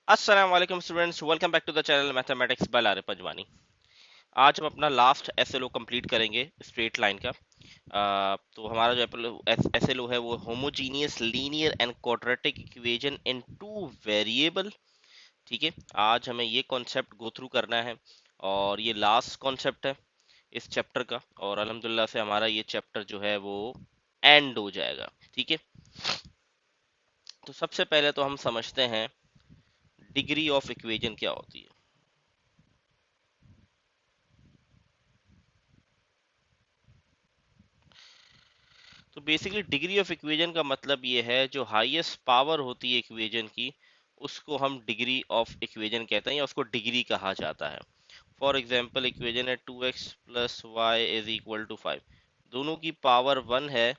अस्सलाम वालेकुम students, welcome back to the channel mathematics by Lare Panjwani. आज हम अपना लास्ट एसएलओ कंप्लीट करेंगे स्ट्रेट लाइन का। तो हमारा जो एसएलओ है वो homogeneous linear and quadratic equation in two variable. ठीक है, आज हमें ये कॉन्सेप्ट गो थ्रू करना है और ये लास्ट कॉन्सेप्ट है इस चैप्टर का, और अल्हम्दुलिल्लाह से हमारा ये चैप्टर जो है वो एंड हो जाएगा। ठीक है, तो सबसे पहले तो हम समझते हैं डिग्री ऑफ इक्वेशन क्या होती है। तो बेसिकली डिग्री ऑफ इक्वेशन का मतलब ये है जो हाईएस्ट पावर होती है इक्वेशन की, उसको हम डिग्री ऑफ इक्वेशन कहते हैं या उसको डिग्री कहा जाता है। फॉर एग्जांपल इक्वेशन है 2x plus y is equal to 5, दोनों की पावर 1 है,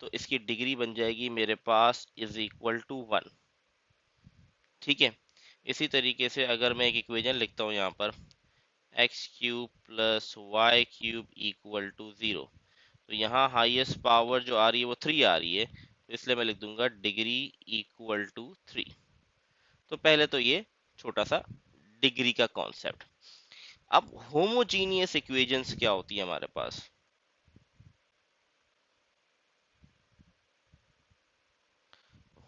तो इसकी डिग्री बन जाएगी मेरे पास इज इक्वल टू 1। ठीक है, इसी तरीके से अगर मैं एक इक्वेशन लिखता हूँ यहाँ पर x cube plus y cube equal to 0, तो यहाँ हाईएस्ट पावर जो आ रही है वो 3 आ रही है, तो इसलिए मैं लिख दूंगा डिग्री इक्वल टू 3। तो पहले तो ये छोटा सा डिग्री का कॉन्सेप्ट। अब होमोजीनियस इक्वेशंस क्या होती है हमारे पास।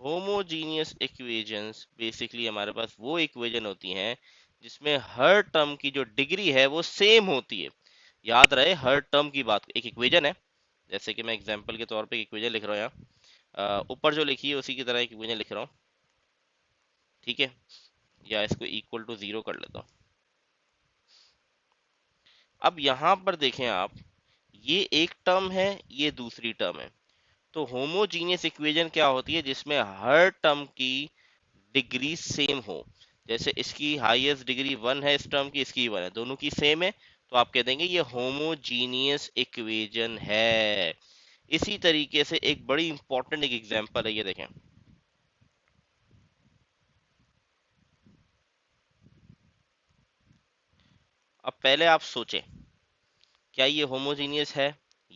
होमोजीनियस इक्वेशंस बेसिकली हमारे पास वो इक्वेशन होती हैं जिसमें हर टर्म की जो डिग्री है वो सेम होती है। याद रहे, हर टर्म की बात, एक इक्वेशन है, जैसे कि मैं एग्जांपल के तौर पे एक इक्वेशन लिख रहा हूँ यहाँ, ऊपर जो लिखी है उसी की तरह एक इक्वेशन लिख रहा हूँ। ठीक है, या इसको इक्वल टू 0 कर लेता हूँ। अब यहाँ पर देखें आप, ये एक टर्म है, ये दूसरी टर्म है। तो होमोजीनियस इक्वेशन क्या होती है जिसमें हर टर्म की डिग्री सेम हो। जैसे इसकी हाईएस्ट डिग्री 1 है, इस टर्म की, इसकी 1 है, दोनों की सेम है, तो आप कह देंगे ये होमोजीनियस इक्वेशन है। इसी तरीके से एक बड़ी इंपॉर्टेंट एक एग्जांपल है, ये देखें। अब पहले आप सोचें क्या ये होमोजीनियस है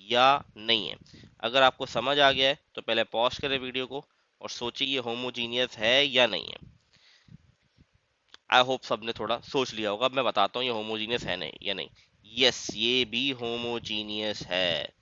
या नहीं है। अगर आपको समझ आ गया है तो पहले पॉज करें वीडियो को और सोचिए ये होमोजीनियस है या नहीं है। आई होप सबने थोड़ा सोच लिया होगा। अब मैं बताता हूँ ये होमोजीनियस है नहीं या नहीं। यस, ये भी होमोजीनियस है।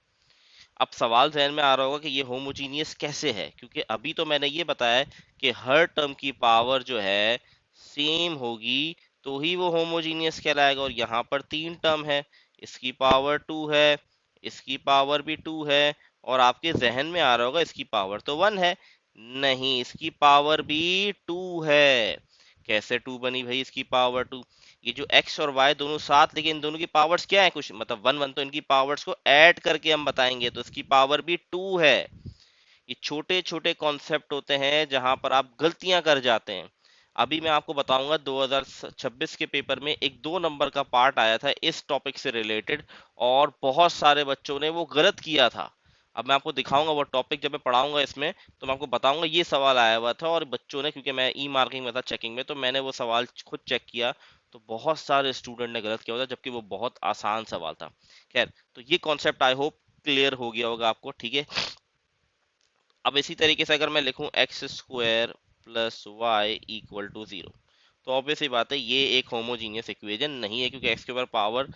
अब सवाल जहन में आ रहा होगा कि ये होमोजीनियस कैसे है, क्योंकि अभी तो मैंने ये बताया है कि हर टर्म की पावर जो है सेम होगी तो ही वो होमोजीनियस कहलाएगा। और यहाँ पर 3 टर्म है, इसकी पावर 2 है, इसकी पावर भी 2 है, और आपके जहन में आ रहा होगा इसकी पावर तो 1 है। नहीं, इसकी पावर भी 2 है। कैसे 2 बनी भाई इसकी पावर 2? ये जो x और y दोनों साथ, लेकिन इन दोनों की पावर्स क्या है, कुछ मतलब 1 1, तो इनकी पावर्स को ऐड करके हम बताएंगे तो इसकी पावर भी 2 है। ये छोटे छोटे कॉन्सेप्ट होते हैं जहां पर आप गलतियां कर जाते हैं। अभी मैं आपको बताऊंगा 2026 के पेपर में एक 2 नंबर का पार्ट आया था इस टॉपिक से रिलेटेड, और बहुत सारे बच्चों ने वो गलत किया था। अब मैं आपको दिखाऊंगा वो टॉपिक जब मैं पढ़ाऊंगा इसमें, तो मैं आपको बताऊंगा ये सवाल आया हुआ था, और बच्चों ने, क्योंकि मैं ई मार्किंग में था चेकिंग में, तो मैंने वो सवाल खुद चेक किया, तो बहुत सारे स्टूडेंट ने गलत किया होता, जबकि वो बहुत आसान सवाल था। खैर, तो ये कॉन्सेप्ट आई होप क्लियर हो गया होगा आपको। ठीक है, अब इसी तरीके से अगर मैं लिखूं x square plus y equal to 0, तो ऑब्वियस ही बात है ये एक होमोजीनियस इक्वेशन नहीं है, क्योंकि एक्स के ऊपर पावर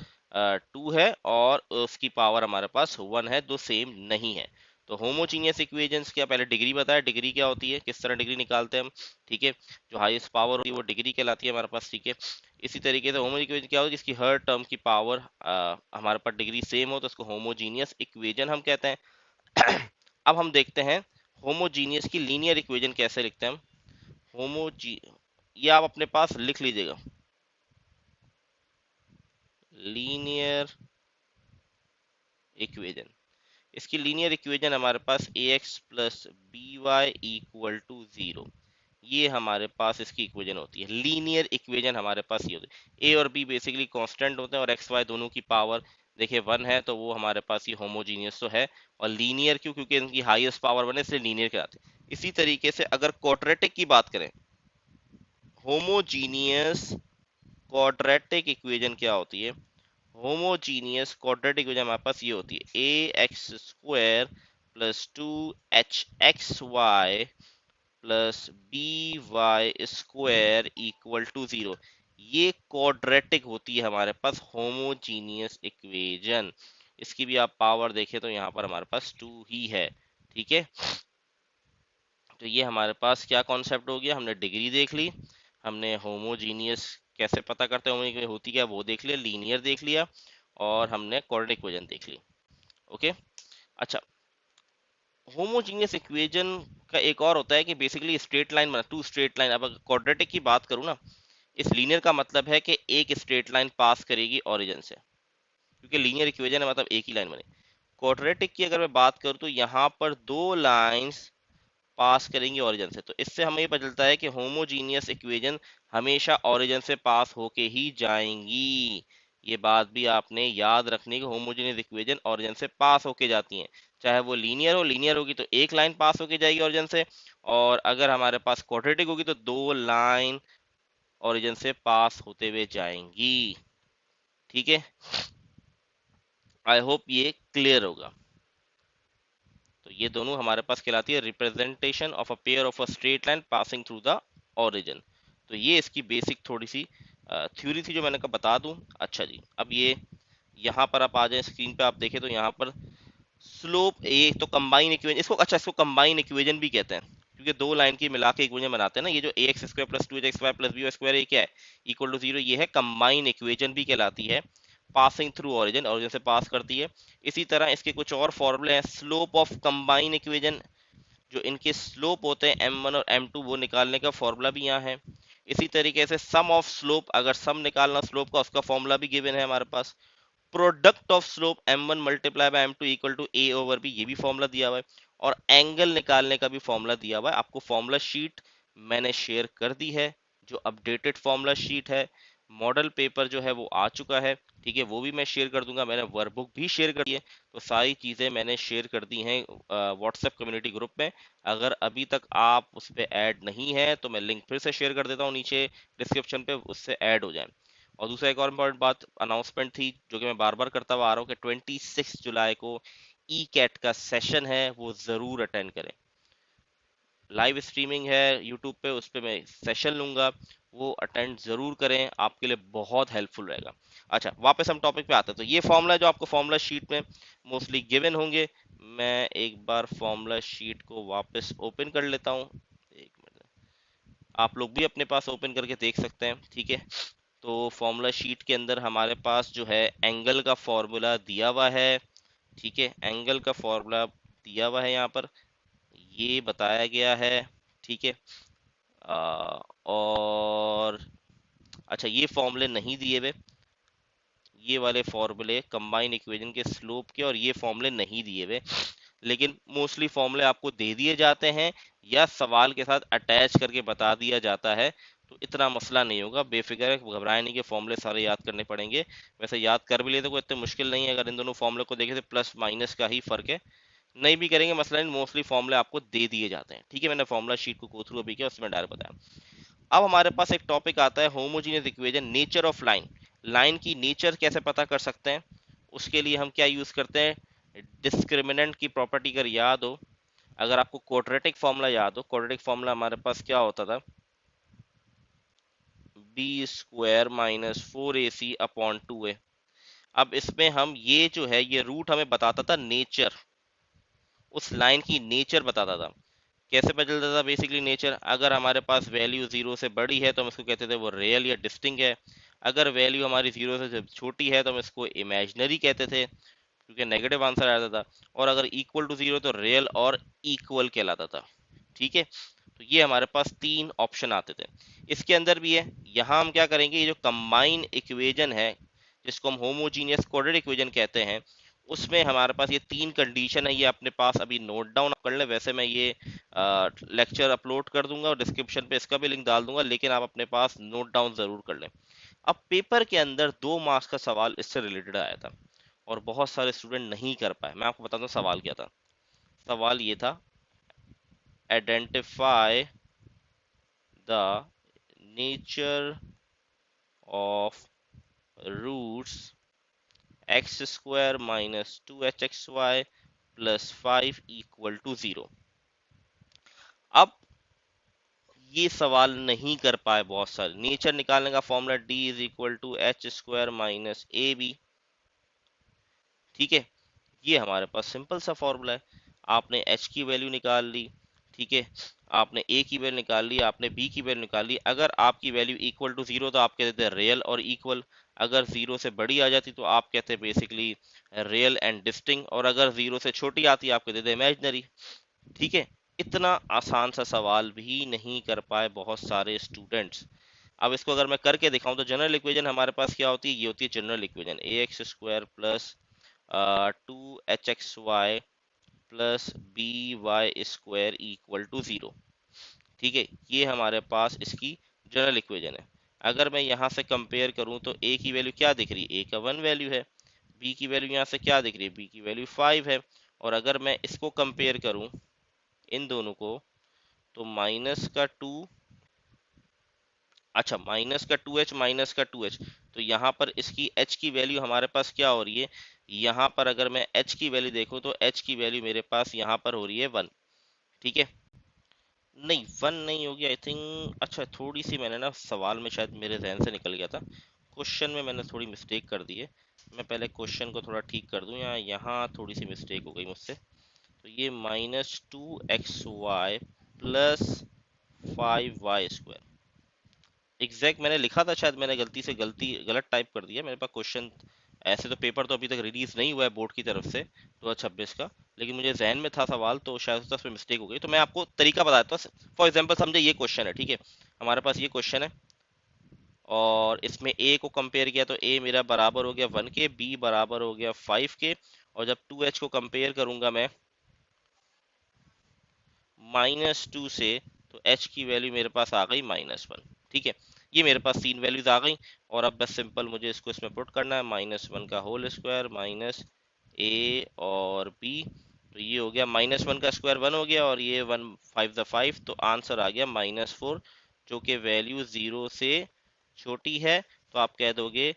2 है और उसकी पावर हमारे पास 1 है, दो सेम नहीं है। तो होमोजीनियस इक्वेशंस क्या, पहले डिग्री बताया, डिग्री क्या होती है, किस तरह डिग्री निकालते हैं हम। ठीक है, जो हाईएस्ट पावर होती है वो डिग्री कहलाती है हमारे पास। ठीक है, इसी तरीके से होमो इक्वेशन क्या होती है, जिसकी हर टर्म की पावर हमारे पास डिग्री सेम हो, तो उसको होमोजीनियस इक्वेशन हम कहते हैं। अब हम देखते हैं होमोजीनियस की लीनियर इक्वेशन कैसे लिखते हैं हम। होमोजी ये आप अपने पास लिख लीजिएगा, लीनियर इक्वेशन। इसकी लीनियर इक्वेशन हमारे पास a x plus b y equal to 0, ये हमारे पास इसकी इक्वेशन होती है। लीनियर इक्वेशन हमारे पास ये होती है। ए और बी बेसिकली कांस्टेंट होते हैं, और एक्स वाई दोनों की पावर देखिए 1 है, तो वो हमारे पास ये होमोजीनियस तो है। और लीनियर क्यों, क्योंकि इनकी हाईएस्ट पावर 1 है, इसलिए लीनियर कहलाते हैं। इसी तरीके से अगर क्वाड्रेटिक की बात करें, होमोजीनियस क्वाड्रेटिक इक्वेशन क्या होती है। होमोजीनियस क्वाड्रेटिक इक्वेशन हमारे पास ये होती है a x square plus 2 h x y plus b y square equal to 0, ये क्वाड्रेटिक होती है हमारे पास होमोजीनियस इक्वेजन। इसकी भी आप पावर देखें तो यहाँ पर हमारे पास 2 ही है। ठीक है, तो ये हमारे पास क्या कॉन्सेप्ट हो गया, हमने डिग्री देख ली, हमने होमोजीनियस कैसे पता करते हैं होमोजीनियस होती क्या वो देख लिया, लीनियर देख लिया, और हमने क्वाड्रेटिक इक्वेजन देख ली। ओके, अच्छा, होमोजीनियस इक्वेजन का एक और होता है कि बेसिकली स्ट्रेट लाइन बना, टू स्ट्रेट लाइन। अब अगर क्वाड्रेटिक की बात करूँ ना, इस लीनियर का मतलब है कि एक स्ट्रेट लाइन पास करेगी ओरिजिन से, क्योंकि लीनियर इक्वेजन है मतलब एक ही लाइन बने। क्वाड्रेटिक की अगर मैं बात करूँ तो यहाँ पर दो लाइंस पास करेंगी ओरिजिन से, तो इससे हमें ये पता चलता है कि होमोजीनियस इक्वेजन हमेशा ओरिजिन से पास होके ही जाएंगी। ये बात भी आपने याद रखनी कि होमोजीनियस इक्वेजन ओरिजिन से पास होके जाती हैं, चाहे वो लीनियर हो, लीनियर होगी तो एक लाइन पास होके जाएगी ओरिजिन से, और अगर हमारे पास क्वाड्रेटिक होगी तो दो लाइन ओरिजिन से पास होते हुए जाएंगी। ठीक है, आई होप ये क्लियर होगा। तो ये दोनों हमारे पास कहलाती है representation of a pair of a straight line passing through the origin. तो ये इसकी बेसिक थोड़ी सी थ्योरी थी जो मैंने कहा बता दूं। अच्छा जी, अब ये यहाँ पर आप आ जाए स्क्रीन पे, आप देखें तो यहाँ पर स्लोप, ये तो कंबाइन इक्वेजन, इसको अच्छा इसको कंबाइन इक्वेजन भी कहते हैं, क्योंकि दो लाइन की मिला के इक्वेजन बनाते हैं ना। ये जो a x square plus two h x y plus b square ये क्या है, इक्वल टू 0, ये है कंबाइन इक्वेजन भी कहलाती है, पासिंग थ्रू ओरिजिन, ओरिजिन से पास करती है। इसी तरह इसके कुछ और फॉर्मूले हैं। स्लोप ऑफ कंबाइन इक्वेजन, जो इनके स्लोप होते हैं m1 और m2, वो निकालने का फॉर्मूला भी यहाँ है। इसी तरीके से सम ऑफ स्लोप, अगर सम निकालना स्लोप का, उसका फॉर्मूला भी गिवन है हमारे पास। Product of slope m1 multiply by m2 equal to a over b, ये भी फॉर्मूला दिया हुआ है। और एंगल निकालने का भी फॉर्मूला दिया हुआ है। आपको फॉर्मूला शीट मैंने शेयर कर दी है, जो अपडेटेड फॉर्मूला शीट है। मॉडल पेपर जो है वो आ चुका है, ठीक है, वो भी मैं शेयर कर दूंगा। मैंने वर्कबुक भी शेयर कर दी है, तो सारी चीज़ें मैंने शेयर कर दी हैं व्हाट्सएप कम्युनिटी ग्रुप में। अगर अभी तक आप उस पर ऐड नहीं है तो मैं लिंक फिर से शेयर कर देता हूँ नीचे डिस्क्रिप्शन पे, उससे ऐड हो जाए। और दूसरा एक और इम्पोर्टेंट बात, अनाउंसमेंट थी जो कि मैं बार बार करता हुआ आ रहा हूँ कि 26 जुलाई को ई कैट का सेशन है, वो ज़रूर अटेंड करें। लाइव स्ट्रीमिंग है यूट्यूब पे, उस पे मैं सेशन लूंगा, वो अटेंड जरूर करें, आपके लिए बहुत हेल्पफुल रहेगा। अच्छा, वापस हम टॉपिक पे आते हैं। तो ये फॉर्मूला जो आपको फॉर्मूला शीट में मोस्टली गिवन होंगे, मैं एक बार फॉर्मूला शीट को वापस ओपन कर लेता हूँ। एक मिनट, आप लोग भी अपने पास ओपन करके देख सकते हैं। ठीक है, तो फॉर्मूला शीट के अंदर हमारे पास जो है एंगल का फॉर्मूला दिया हुआ है। ठीक है, एंगल का फॉर्मूला दिया हुआ है यहाँ पर, ये बताया गया है। ठीक है, और अच्छा, ये फॉर्मूले नहीं दिए हुए, ये वाले फॉर्मूले कंबाइन इक्वेशन के स्लोप के, और ये फॉर्मूले नहीं दिए हुए, लेकिन मोस्टली फॉर्मूले आपको दे दिए जाते हैं या सवाल के साथ अटैच करके बता दिया जाता है। तो इतना मसला नहीं होगा, बेफिक्र है, घबराए नहीं कि फॉर्मूले सारे याद करने पड़ेंगे। वैसे याद कर भी लेते कोई इतने मुश्किल नहीं है, अगर इन दोनों फॉर्मूले को देखें तो प्लस माइनस का ही फर्क है। नहीं भी करेंगे मसला नहीं, मोस्टली फॉर्मूले आपको दे दिए जाते हैं। ठीक है, मैंने फॉर्मूला शीट को गो थ्रू अभी किया, उसमें डायरेक्ट बताया। अब हमारे पास एक टॉपिक आता है homogeneous equation, nature of line. Line की नेचर कैसे पता कर सकते हैं, उसके लिए हम क्या यूज करते हैं, डिस्क्रिमिनेंट की प्रॉपर्टी अगर याद हो, अगर आपको क्वाड्रेटिक फॉर्मूला याद हो, क्वाड्रेटिक फॉर्मूला हमारे पास क्या होता था, B square minus 4ac upon 2a। अब इसमें हम ये जो है, ये रूट हमें बताता था नेचर, उस लाइन की नेचर बताता था। कैसे पता चलता था बेसिकली नेचर, अगर हमारे पास वैल्यू जीरो से बड़ी है तो हम इसको कहते थे वो रियल या डिस्टिंक्ट है। अगर वैल्यू हमारी जीरो से छोटी है तो हम इसको इमेजनरी कहते थे, क्योंकि नेगेटिव आंसर आता था। और अगर इक्वल टू जीरो तो रियल और इक्वल कहलाता था। ठीक है, तो ये हमारे पास तीन ऑप्शन आते थे। इसके अंदर भी है, यहाँ हम क्या करेंगे, ये जो कंबाइन इक्वेजन है, जिसको हम होमोजीनियस क्वाड्रेटिक इक्वेजन कहते हैं, उसमें हमारे पास ये तीन कंडीशन है, ये अपने पास अभी नोट डाउन कर ले। वैसे मैं ये लेक्चर अपलोड कर दूंगा और डिस्क्रिप्शन पे इसका भी लिंक डाल दूंगा, लेकिन आप अपने पास नोट डाउन जरूर कर लें। अब पेपर के अंदर 2 मार्क्स का सवाल इससे रिलेटेड आया था, और बहुत सारे स्टूडेंट नहीं कर पाए। मैं आपको बताता हूँ सवाल क्या था। सवाल ये था, identify the nature of roots x square minus 2hxy plus 5 equal to 0। अब ये सवाल नहीं कर पाए बहुत सारे। नेचर निकालने का formula d is equal to h square minus a b. ठीक है, ये हमारे पास सिंपल सा फॉर्मूला है। आपने एच की वैल्यू निकाल ली, ठीक है, आपने ए की वैल्यू निकाल ली, आपने बी की वैल्यू निकाल ली। अगर आपकी वैल्यू इक्वल टू जीरो तो आप कहते हैं रियल और इक्वल। अगर जीरो से बड़ी आ जाती तो आप कहते हैं बेसिकली रियल एंड डिस्टिंक्ट, और अगर जीरो से छोटी आती आप कहते थे इमेजनरी। ठीक है, इतना आसान सा सवाल भी नहीं कर पाए बहुत सारे स्टूडेंट्स। अब इसको अगर मैं करके दिखाऊं तो जनरल इक्वेशन हमारे पास क्या होती है, ये होती है general equation a x square plus 2hxy plus b y square equal to zero. ठीक है, ये हमारे पास इसकी जनरल इक्वेशन है। अगर मैं यहाँ से कंपेयर करूँ तो ए की वैल्यू क्या दिख रही है, ए का 1 वैल्यू है। बी की वैल्यू यहाँ से क्या दिख रही है, बी की वैल्यू 5 है। और अगर मैं इसको कंपेयर करूँ इन दोनों को तो माइनस का 2, अच्छा माइनस का टू एच, तो यहाँ पर इसकी h की वैल्यू हमारे पास क्या हो रही है, यहाँ पर अगर मैं h की वैल्यू देखूँ तो h की वैल्यू मेरे पास यहाँ पर हो रही है 1। ठीक है, नहीं 1 नहीं होगी आई थिंक। अच्छा, थोड़ी सी मैंने ना सवाल में शायद मेरे जहन से निकल गया था, क्वेश्चन में मैंने थोड़ी मिस्टेक कर दी है। मैं पहले क्वेश्चन को थोड़ा ठीक कर दूं, यहाँ थोड़ी सी मिस्टेक हो गई मुझसे। तो ये -2xy plus 5y square exact मैंने लिखा था, शायद मैंने गलत टाइप कर दिया। मेरे पास क्वेश्चन ऐसे तो पेपर तो अभी तक रिलीज नहीं हुआ है बोर्ड की तरफ से 2026 का, लेकिन मुझे जहन में था सवाल तो शायद उसमें मिस्टेक हो गई। तो मैं आपको तरीका बताता हूँ। फॉर एग्जांपल समझे ये क्वेश्चन है, ठीक है, हमारे पास ये क्वेश्चन है और इसमें ए को कंपेयर किया तो ए मेरा बराबर हो गया 1 के, बी बराबर हो गया 5 के, और जब 2h को कंपेयर करूंगा मैं -2 से तो h की वैल्यू मेरे पास आ गई -1। ठीक है, ये मेरे पास 3 वैल्यूज आ गई। और अब बस सिंपल मुझे इसको इसमें पुट करना है, -1 का होल स्क्वायर माइनस ए और बी। तो ये हो गया -1 का स्क्वायर 1 हो गया, और ये 1 5 द 5, तो आंसर आ गया -4, जो कि वैल्यू 0 से छोटी है। तो आप कह दोगे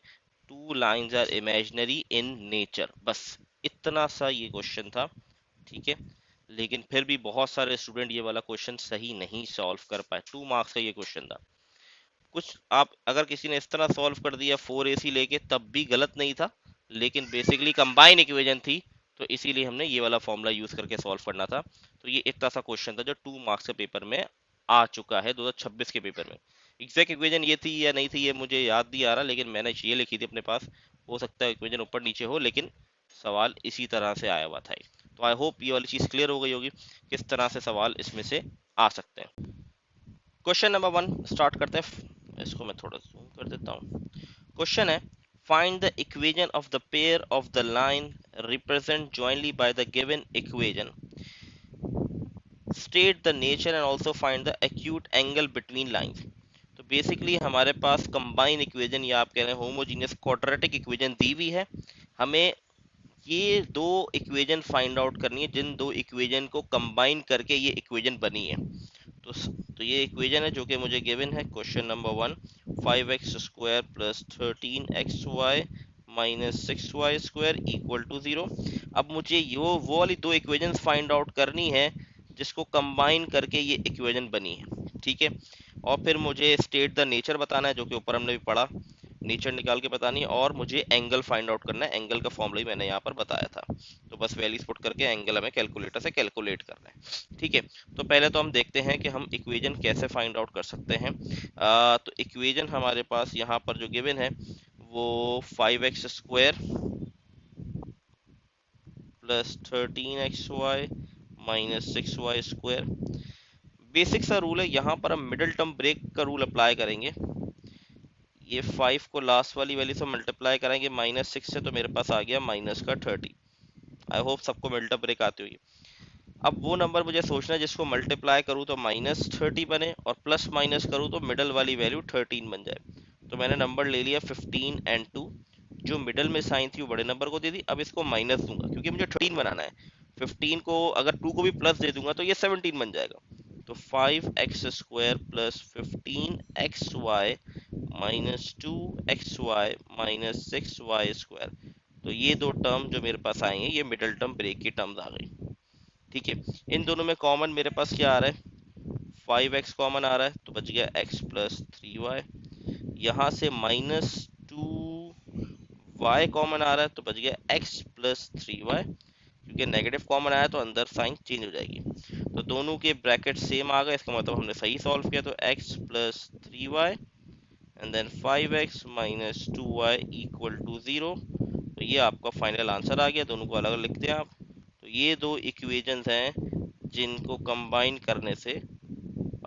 two lines are imaginary in nature. बस इतना सा ये क्वेश्चन था। ठीक है, लेकिन फिर भी बहुत सारे स्टूडेंट ये वाला क्वेश्चन सही नहीं सॉल्व कर पाए। 2 मार्क्स का ये क्वेश्चन था। कुछ आप अगर किसी ने इस तरह सॉल्व कर दिया 4ac लेके तब भी गलत नहीं था, लेकिन बेसिकली कंबाइन इक्वेशन थी, तो इसीलिए हमने ये वाला फॉर्मूला यूज करके सॉल्व करना था। तो ये इतना सा क्वेश्चन था जो 2 मार्क्स के पेपर में आ चुका है 2026 के पेपर में। एग्जैक्ट इक्वेशन ये थी या नहीं थी ये मुझे याद नहीं आ रहा, लेकिन मैंने ये लिखी थी अपने पास। हो सकता है इक्वेशन ऊपर नीचे हो, लेकिन सवाल इसी तरह से आया हुआ था। तो आई होप ये वाली चीज क्लियर हो गई होगी किस तरह से सवाल इसमें से आ सकते हैं। क्वेश्चन नंबर 1 स्टार्ट करते हैं। इसको मैं थोड़ा जूम कर देता हूँ। क्वेश्चन है, find the equation of the pair of the line represent jointly by the given equation, state the nature and also find the acute angle between lines. तो बेसिकली हमारे पास कंबाइन इक्वेशन या आप कह रहे हैं होमोजीनियस क्वाड्रेटिक इक्वेशन दी हुई है। हमें ये दो इक्वेशन फाइंड आउट करनी है जिन दो इक्वेशन को कंबाइन करके ये इक्वेशन बनी है। तो तो ये इक्वेशन है जो कि मुझे गिवन है question number 1, 5x square plus 13xy minus 6y square equal to 0। अब मुझे वो वाली दो इक्वेशंस फाइंड आउट करनी है जिसको कंबाइन करके ये इक्वेशन बनी है। ठीक है, और फिर मुझे स्टेट द नेचर बताना है जो कि ऊपर हमने भी पढ़ा, नेचर निकाल के बतानी है, और मुझे एंगल फाइंड आउट करना है। एंगल का फॉर्मूला ही मैंने यहाँ पर बताया था। तो बस वैल्यूज पुट करके एंगल हमें कैलकुलेटर से कैलकुलेट करना है। ठीक है, तो पहले तो हम देखते हैं कि हम इक्वेशन कैसे फाइंड आउट कर सकते हैं। तो इक्वेशन हमारे पास यहाँ पर जो गिवन है वो 5x square plus 13xy minus 6y square. Basic सा रूल है, यहाँ पर हम मिडिल टर्म ब्रेक का रूल अप्लाई करेंगे। ये 5 को लास्ट वाली वैल्यू से मल्टीप्लाई करेंगे -6 से, तो मेरे पास आ गया माइनस का 30। आई होप सबको मिडिल टर्म ब्रेक आती होगी। अब वो नंबर मुझे सोचना है जिसको मल्टीप्लाई करूँ तो -30 बने, और प्लस माइनस करूँ तो मिडल वाली वैल्यू 13 बन जाए। तो मैंने नंबर ले लिया 15 एंड 2, जो मिडल में साइन थी वो बड़े नंबर को दे दी। अब इसको माइनस दूंगा क्योंकि मुझे 13 बनाना है। 15 को अगर 2 को भी प्लस दे दूंगा तो ये 17 बन जाएगा। तो 5x square plus 15xy minus 2xy minus 6y square. तो ये दो टर्म जो मेरे पास आएंगे ये मिडल टर्म ब्रेक की टर्म्स आ गई। ठीक है, इन दोनों में कॉमन मेरे पास क्या आ रहा है, 5x कॉमन आ रहा है तो बच गया x प्लस 3y। यहाँ से -2y कॉमन आ रहा है तो बच गया x प्लस 3y। क्योंकि नेगेटिव कॉमन आया तो अंदर साइन चेंज हो जाएगी। तो दोनों के ब्रैकेट सेम आ गए, इसका मतलब हमने सही सॉल्व किया। तो x plus 3y and then 5x minus 2y equal to 0। तो ये आपका फाइनल आंसर आ गया। दोनों को अलग अलग लिखते हैं आप। तो ये दो इक्वेशंस हैं जिनको कंबाइन करने से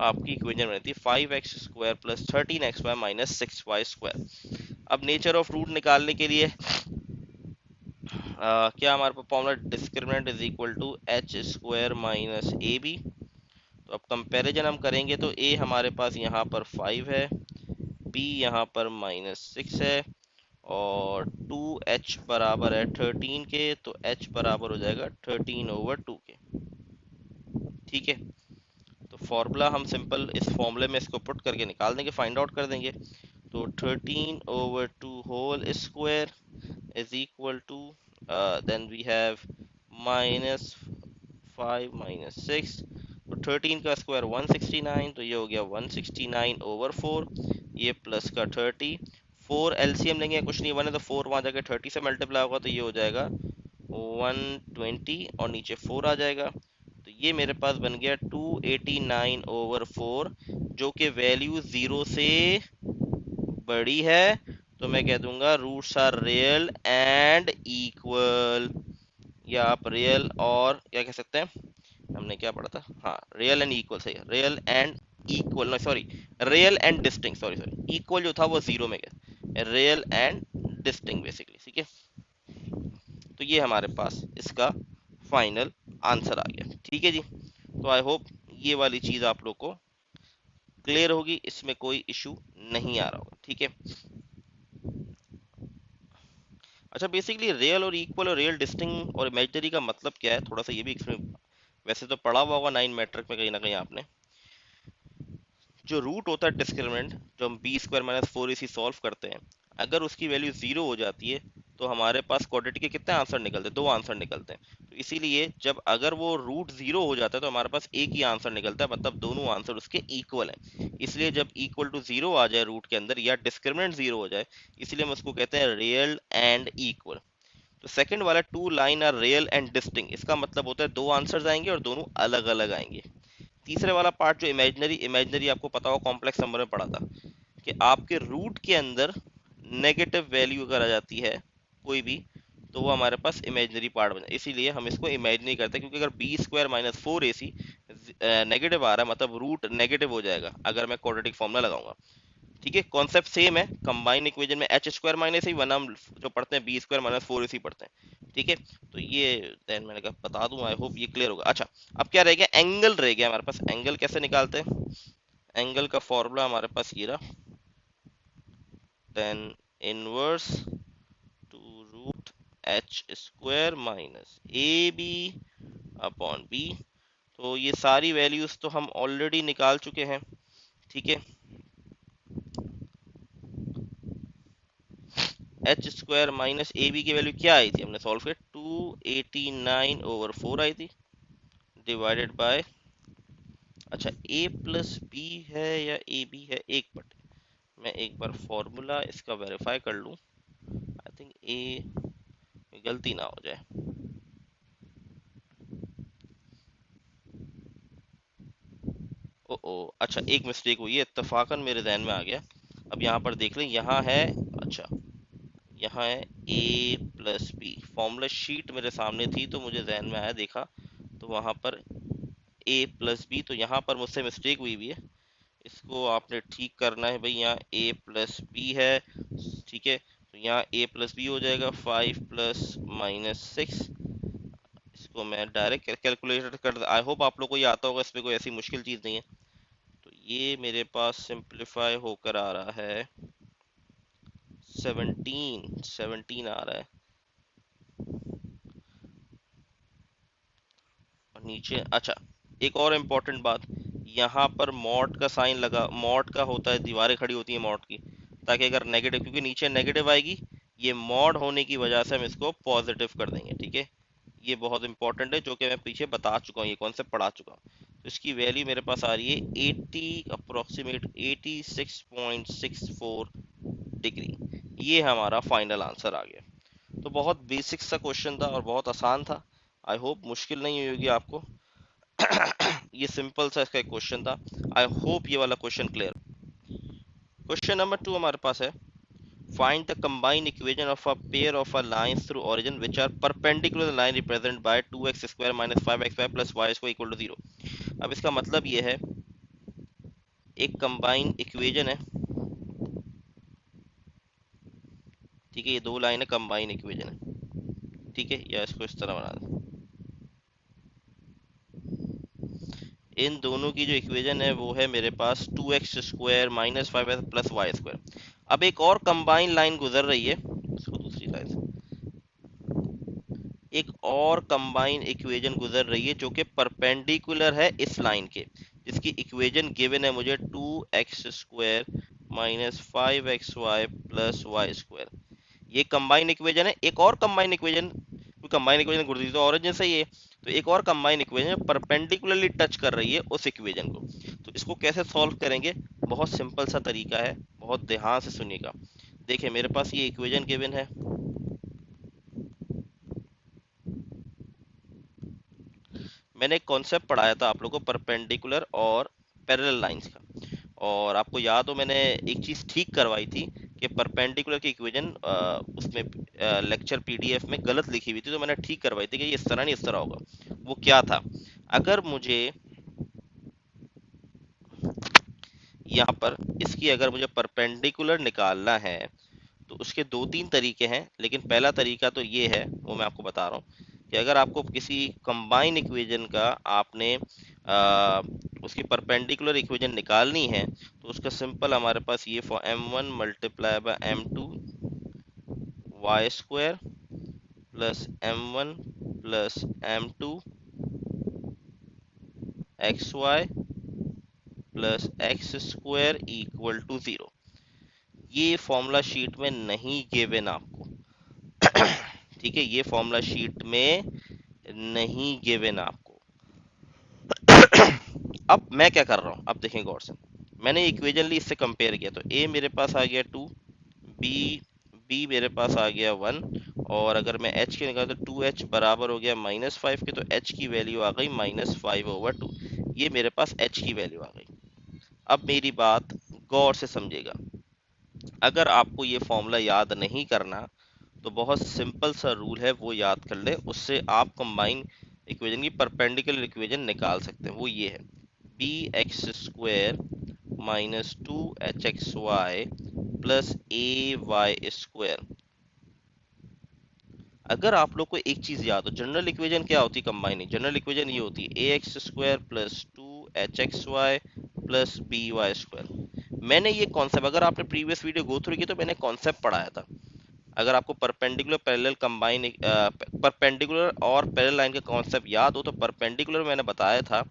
आपकी इक्वेशन बनती है 5x² plus 13xy minus 6y²। अब नेचर ऑफ रूट निकालने के लिए क्या हमारे पास formula, discriminant is equal to h² minus ab। तो अब कंपैरिजन हम करेंगे तो a हमारे पास यहाँ पर 5 है, b यहाँ पर -6 है और 2h बराबर है 13 के, तो h बराबर हो जाएगा 13/2 के। ठीक है, तो फॉर्मूला हम सिंपल इस फॉर्मूले में इसको पुट करके निकाल देंगे, फाइंड आउट कर देंगे। तो 13/2 whole square is equal to then we have -5 minus 6। तो 13 का स्क्वायर 169, तो ये हो गया 169/4। ये प्लस का 30, 4 एलसीएम लेंगे, कुछ नहीं बने तो 4 वहाँ जाके 30 से मल्टीप्लाई होगा तो ये हो जाएगा 120 और नीचे 4 आ जाएगा। तो ये मेरे पास बन गया 289/4, जो कि वैल्यू 0 से बड़ी है। तो मैं कह दूंगा roots are real and equal, या आप रियल और क्या कह सकते हैं, हमने क्या पढ़ा था, हाँ रियल एंड इक्वल, सही है, real and equal, no sorry, real and distinct, sorry equal जो था वो 0 में गया, रियल एंड डिस्टिंक्ट बेसिकली। ठीक है, तो ये हमारे पास इसका फाइनल आंसर आ गया। ठीक है जी, तो आई होप ये वाली चीज आप लोग को क्लियर होगी, इसमें कोई इशू नहीं आ रहा होगा। ठीक है, अच्छा बेसिकली रियल और इक्वल और रियल डिस्टिंक्ट और इमेजिनरी का मतलब क्या है, थोड़ा सा ये भी एक्सप्लेन, वैसे तो पढ़ा हुआ होगा 9 मैट्रिक में कहीं ना कहीं आपने। जो रूट होता है डिस्क्रिमिनेंट, जो हम b² माइनस 4ac सॉल्व करते हैं, अगर उसकी वैल्यू 0 हो जाती है तो हमारे पास क्वाड्रेटिक के कितने आंसर निकलते हैं, 2 आंसर निकलते हैं। तो इसीलिए जब अगर वो रूट 0 हो जाता है तो हमारे पास एक ही आंसर निकलता है, मतलब दोनों आंसर उसके इक्वल हैं। इसलिए जब इक्वल टू 0 आ जाए रूट के अंदर या डिस्क्रिमिनेंट 0 हो जाए, इसलिए हम उसको कहते हैं रियल एंड इक्वल। तो सेकंड वाला two line are real and distinct, इसका मतलब होता है दो आंसर्स आएंगे और दोनों अलग अलग आएंगे। तीसरे वाला पार्ट जो इमेजिनरी, इमेजिनरी आपको पता होगा कॉम्प्लेक्स नंबर में पढ़ा था कि आपके रूट के अंदर नेगेटिव वैल्यू अगर आ जाती है कोई भी, तो वो हमारे पास इमेजिनरी पार्ट बन जाए। इसीलिए हम इसको इमेजिनरी करते हैं, क्योंकि अगर b² माइनस 4ac नेगेटिव आ रहा है मतलब रूट नेगेटिव हो जाएगा अगर मैं क्वाड्रेटिक फॉर्मूला लगाऊंगा। ठीक है, कॉन्सेप्ट सेम है, कंबाइन इक्वेशन में h² माइनस ही, वरना हम जो पढ़ते हैं b² माइनस 4ac पढ़ते हैं। ठीक है, तो ये देन मैंने कहा बता दूं, आई होप ये क्लियर होगा। अच्छा, अब क्या रह गया, एंगल रह गया हमारे पास। एंगल कैसे निकालते हैं, एंगल का फॉर्मूला हमारे पास ये रहा, tan inverse two root h² minus ab upon b। तो ये सारी वैल्यूज तो हम ऑलरेडी निकाल चुके हैं। ठीक है, h² माइनस ab की वैल्यू क्या आई थी, हमने सॉल्व किया 289/4 आई थी, डिवाइडेड बाय, अच्छा a प्लस b है या ab है, एक बटे, मैं एक बार फॉर्मूला इसका वेरीफाई कर लूं, आई थिंक a गलती ना हो जाए। ओ अच्छा, एक मिस्टेक हुई है, इत्तेफाकन मेरे जहन में आ गया। अब यहाँ पर देख लें, यहाँ है, अच्छा यहाँ है a plus b, formula sheet मेरे सामने थी तो मुझे जहन में आया, देखा तो वहाँ पर a प्लस बी, तो यहाँ पर मुझसे मिस्टेक हुई भी है, इसको आपने ठीक करना है भाई। यहाँ a प्लस बी है, ठीक है, तो यहाँ a प्लस बी हो जाएगा 5 प्लस माइनस 6। इसको मैं डायरेक्ट कैलकुलेटर कर, आई होप आप लोग को ये आता होगा, इसमें कोई ऐसी मुश्किल चीज़ नहीं है। तो ये मेरे पास सिंप्लीफाई होकर आ रहा है 17 आ रहा है, और नीचे, अच्छा एक और इम्पोर्टेंट बात, यहाँ पर मॉड का साइन लगा, मॉड का होता है, दीवारें खड़ी होती है मॉड की, ताकि अगर नेगेटिव, क्योंकि नीचे नेगेटिव आएगी, ये मॉड होने की वजह से हम इसको पॉजिटिव कर देंगे। ठीक है, ये बहुत इंपॉर्टेंट है, जो कि मैं पीछे बता चुका हूँ, ये कॉन्सेप्ट पढ़ा चुका हूँ। तो इसकी वैल्यू मेरे पास आ रही है 80 अप्रोक्सीमेट 86.64 डिग्री। ये हमारा फाइनल आंसर आ गया। तो बहुत बेसिक सा क्वेश्चन था और बहुत आसान था। आई होप मुश्किल नहीं हुई होगी आपको। ये सिंपल सा इसका एक क्वेश्चन था। आई होप ये वाला क्वेश्चन क्लियर। क्वेश्चन नंबर 2 हमारे पास है, find the combined equation of a pair of a lines through origin which are perpendicular to the line represented by 2x square minus 5xy plus y square equal to 0। अब इसका मतलब ये है, एक combined equation है, ठीक है, ये दो लाइन है, कंबाइंड इक्वेशन है, ठीक है, या इसको इस तरह बना दें। इन दोनों की जो इक्वेशन है वो है मेरे पास 2x square minus 5x plus y square. अब एक और कंबाइंड लाइन गुजर रही है, इसको दूसरी लाइन से, एक और कंबाइन इक्वेशन गुजर रही है जो कि परपेंडिकुलर है इस लाइन के, जिसकी इक्वेशन गिवन है मुझे 2x square minus 5xy plus y square. ये कंबाइन इक्वेशन है। एक और कंबाइन इक्वेशन, कंबाइन इक्वेशन गुजरी तो ऑरिजिन से ही है, तो एक और कंबाइन इक्वेशन परपेंडिकुलरली टच कर रही है उस इक्वेशन को। तो इसको कैसे सॉल्व करेंगे, बहुत सिंपल सा तरीका है, बहुत ध्यान से सुनिएगा। देखिए मेरे पास ये इक्वेशन गिवन है, मैंने एक कॉन्सेप्ट पढ़ाया था आप लोगों को परपेंडिकुलर और पैरेलल लाइंस का, और आपको याद हो मैंने एक चीज ठीक करवाई थी कि परपेंडिकुलर की इक्वेशन उसमें लेक्चर पीडीएफ में गलत लिखी हुई थी, तो मैंने ठीक करवाई थी कि ये इस तरह नहीं इस तरह होगा। वो क्या था, अगर मुझे यहाँ पर इसकी अगर मुझे परपेंडिकुलर निकालना है तो उसके दो तीन तरीके हैं, लेकिन पहला तरीका तो ये है, वो मैं आपको बता रहा हूँ कि अगर आपको किसी कंबाइन इक्वेशन का आपने उसकी परपेंडिकुलर इक्वेशन निकालनी है तो उसका सिंपल हमारे पास ये for m1 multiply by m2 y square plus m1 plus m2 xy plus x square equal to 0। ये फॉर्मूला शीट में नहीं गिवन आपको, ठीक है, ये फॉर्मूला शीट में नहीं गिवन आपको। अब मैं क्या कर रहा हूं, अब देखें गौर से, मैंने इक्वेशन ली, इससे कंपेयर किया, तो a मेरे पास आ गया 2, b b मेरे पास आ गया 1, और अगर मैं h की निकाल तो 2h बराबर हो गया -5 के, तो h की वैल्यू आ गई -5/2। ये मेरे पास h की वैल्यू आ गई। अब मेरी बात गौर से समझिएगा, अगर आपको ये फॉर्मूला याद नहीं करना तो बहुत सिंपल सा रूल है, वो याद कर ले, उससे आप कंबाइन इक्वेशन की परपेंडिकुलर इक्वेशन निकाल सकते हैं। वो ये है, b x square minus 2hxy plus a y square. अगर आप लोग को एक चीज याद हो, जनरल इक्वेशन क्या होती है कंबाइनिंग, जनरल इक्वेशन ये होती है a x square plus 2hxy plus b y square. मैंने ये कॉन्सेप्ट, अगर आपने प्रीवियस वीडियो गो थ्रू की तो मैंने कॉन्सेप्ट पढ़ाया था। अगर आपको परपेंडिकुलर पैरेलल कंबाइन परपेंडिकुलर और पैरेलल लाइन का कॉन्सेप्ट याद हो तो परपेंडिकुलर मैंने बताया था,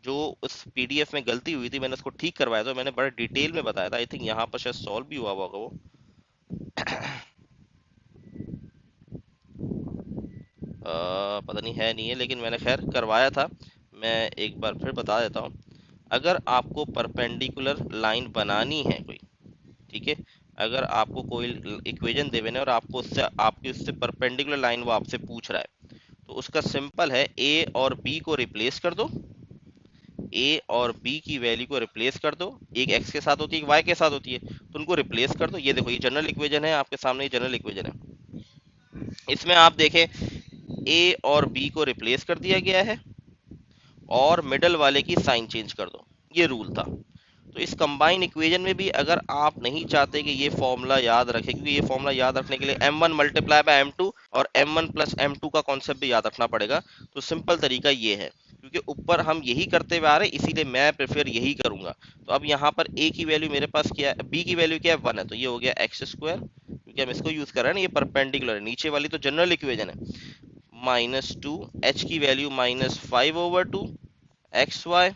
जो उस पीडीएफ में गलती हुई थी मैंने उसको ठीक करवाया था, मैंने बड़े डिटेल में बताया था। आई थिंक यहाँ पर शायद सॉल्व भी हुआ होगा वो। पता नहीं है नहीं है, लेकिन मैंने खैर करवाया था। मैं एक बार फिर बता देता हूँ, अगर आपको परपेंडिकुलर लाइन बनानी है कोई, ठीक है, अगर आपको कोई इक्वेशन देवे ना और आपको उससे आपकी उससे परपेंडिकुलर लाइन वो आपसे पूछ रहा है, तो उसका सिंपल है, ए और बी को रिप्लेस कर दो, ए और बी की वैल्यू को रिप्लेस कर दो, एक एक्स के साथ होती है एक वाई के साथ होती है, तो उनको रिप्लेस कर दो। ये देखो ये जनरल इक्वेशन है आपके सामने, ये जनरल इक्वेशन है। इसमें आप देखें ए और बी को रिप्लेस कर दिया गया है और मिडल वाले की साइन चेंज कर दो, ये रूल था। तो इस कंबाइन इक्वेशन में भी अगर आप नहीं चाहते कि ये फॉर्मूला याद रखें, क्योंकि ये फॉर्मूला याद रखने के लिए m1 मल्टीप्लाई बाय m2 और m1 प्लस m2 का कॉन्सेप्ट भी याद रखना पड़ेगा, तो सिंपल तरीका ये है, क्योंकि ऊपर हम यही करते हुए आ रहे हैं इसीलिए मैं प्रेफर यही करूंगा। तो अब यहाँ पर a की वैल्यू मेरे पास क्या है, b की वैल्यू क्या है 1 है, तो ये हो गया एक्स स्क्वायर, क्योंकि हम इसको यूज कर रहे हैं ना, ये परपेंडिकुलर है, नीचे वाली तो जनरल इक्वेशन है, -2 h की वैल्यू -5/2 एक्स वाई,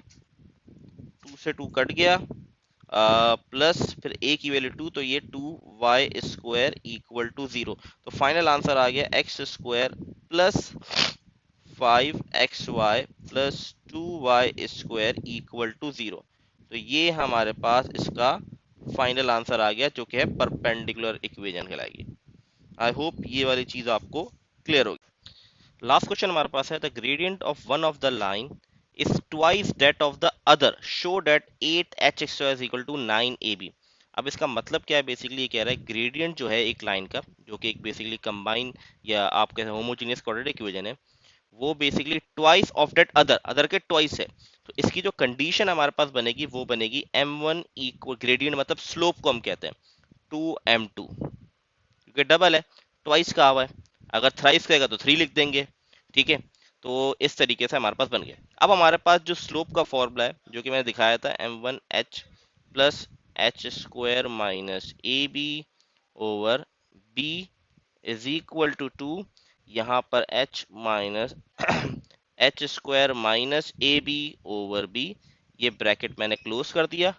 2 से 2 कट गया, प्लस फिर a की वैल्यू 2, तो ये 2y स्क्वायर इक्वल टू 0। तो फाइनल आंसर आ गया x square plus 5xy plus 2y² equal to 0। तो ये हमारे पास इसका फाइनल आंसर आ गया, जो कि है परपेंडिकुलर इक्वेशन कहलाएगी। आई होप ये वाली चीज आपको क्लियर होगी। लास्ट क्वेश्चन हमारे पास है, the gradient of one of the line is twice that of the other, show that 8h² is equal to 9ab। अब इसका मतलब क्या है, बेसिकली ये कह रहा है ग्रेडियंट जो है एक लाइन का, जो कि एक बेसिकली कंबाइन या आप कहें होमोजीनियस क्वाड्रेटिक इक्वेशन है, वो basically twice of that other, other के ट्वाइस है। तो इसकी जो कंडीशन हमारे पास बनेगी वो बनेगी m1 इक्वल, ग्रेडियंट मतलब स्लोप को हम कहते हैं 2m2, क्योंकि डबल है, ट्वाइस का हुआ है। अगर थ्राइस कहेगा तो 3 लिख देंगे, ठीक है। तो इस तरीके से हमारे पास बन गया। अब हमारे पास जो स्लोप का फॉर्मूला है, जो कि मैंने दिखाया था, m1h plus h² minus ab over b is equal to 2। यहाँ पर h minus h² minus ab over b, ये ब्रैकेट मैंने क्लोज कर दिया।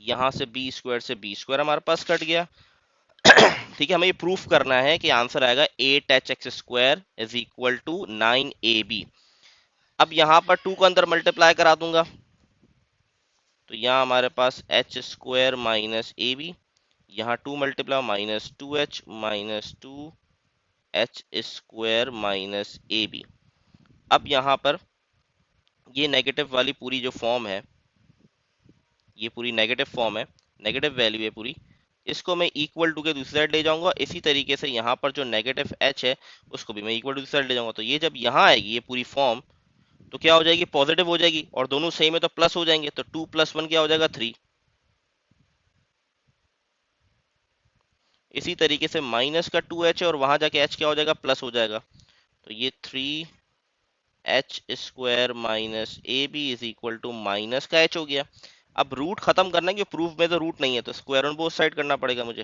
यहाँ से b² से b² हमारे पास कट गया। ठीक है, हमें ये प्रूफ करना है कि आंसर आएगा 8h² is equal to 9ab। अब यहाँ पर 2 को अंदर मल्टीप्लाई करा दूंगा, तो यहाँ हमारे पास h² माइनस ab, यहाँ 2 multiply minus 2h minus 2h² minus ab। अब यहाँ पर ये नेगेटिव वाली पूरी जो फॉर्म है, ये पूरी नेगेटिव फॉर्म है, नेगेटिव वैल्यू है पूरी, इसको मैं इक्वल टू के दूसरी साइड ले जाऊंगा। इसी तरीके से यहाँ पर जो नेगेटिव h है उसको भी मैं इक्वल टू दूसरी साइड ले जाऊंगा। तो ये जब यहाँ आएगी ये पूरी फॉर्म, तो क्या हो जाएगी, पॉजिटिव हो जाएगी, और दोनों सेम है तो प्लस हो जाएंगे। तो 2 + 1 क्या हो जाएगा, 3। इसी तरीके से माइनस का 2h है और वहां जाके h क्या हो जाएगा, प्लस हो जाएगा। तो ये 3h² minus ab is equal to minus का h हो गया। अब रूट खत्म करना है, कि प्रूफ में तो रूट नहीं है, तो स्क्वायर ऑन बोथ साइड करना पड़ेगा मुझे।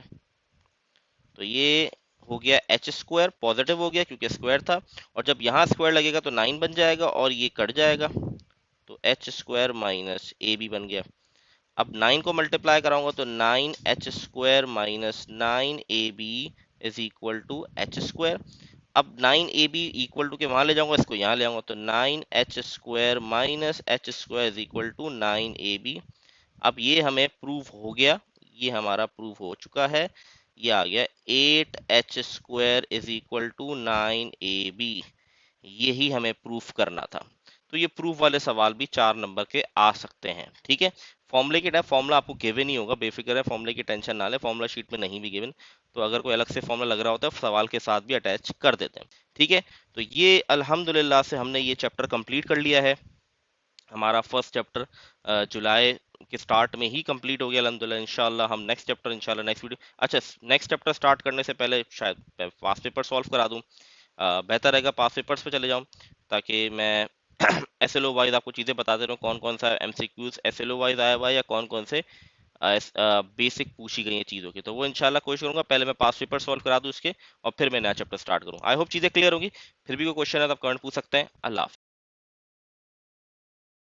तो ये हो गया h², पॉजिटिव हो गया क्योंकि स्क्वायर था, और जब यहाँ स्क्वायर लगेगा तो 9 बन जाएगा और ये कट जाएगा, तो h² माइनस ab बन गया। अब 9 को मल्टीप्लाई कराऊंगा तो 9h² minus 9ab is equal to h²। अब 9ab इक्वल टू के वहां ले जाऊंगा, इसको यहाँ ले आऊंगा, तो 9h² minus h² is equal to 9ab। अब ये हमें प्रूफ हो गया, ये हमारा प्रूफ हो चुका है, ये आ गया 8h² is equal to 9ab। यही हमें प्रूफ करना था। तो ये प्रूफ वाले सवाल भी 4 नंबर के आ सकते हैं, ठीक है। फॉर्मूले के टाइम फॉर्मूला आपको गिवन ही होगा, बेफिक्र है, फॉर्मूले की टेंशन ना ले, फॉर्मूला शीट में नहीं भी गिवन, तो अगर कोई अलग से फॉर्मूला लग रहा होता है सवाल के साथ भी अटैच कर देते हैं, ठीक है। तो ये अल्हम्दुलिल्लाह से हमने ये चैप्टर कंप्लीट कर लिया है। हमारा फर्स्ट चैप्टर जुलाई के स्टार्ट में ही कंप्लीट हो गया अल्हम्दुलिल्लाह। इंशाल्लाह हम नेक्स्ट चैप्टर, इंशाल्लाह नेक्स्ट वीडियो, अच्छा नेक्स्ट चैप्टर स्टार्ट करने से पहले शायद पास्ट पेपर सॉल्व करा दूं, बेहतर रहेगा पास्ट पेपर्स पे चले जाऊं, ताकि मैं एसएलओ वाइज आपको चीज़ें बताते रहूं, कौन कौन सा एमसीक्यूज एसएलओ वाइज आया हुआ है या कौन कौन से बेसिक पूछी गई है चीज़ों की। तो वो इंशाल्लाह कोशिश करूंगा पहले मैं पास्ट पेपर सॉल्व करा दूं इसके, और फिर मैं नया चैप्टर स्टार्ट करूं। आई होप चीज़ें क्लियर होंगी। फिर भी कोई क्वेश्चन है तो आप कमेंट पूछ सकते हैं। अल्लाह हाफ़िज़।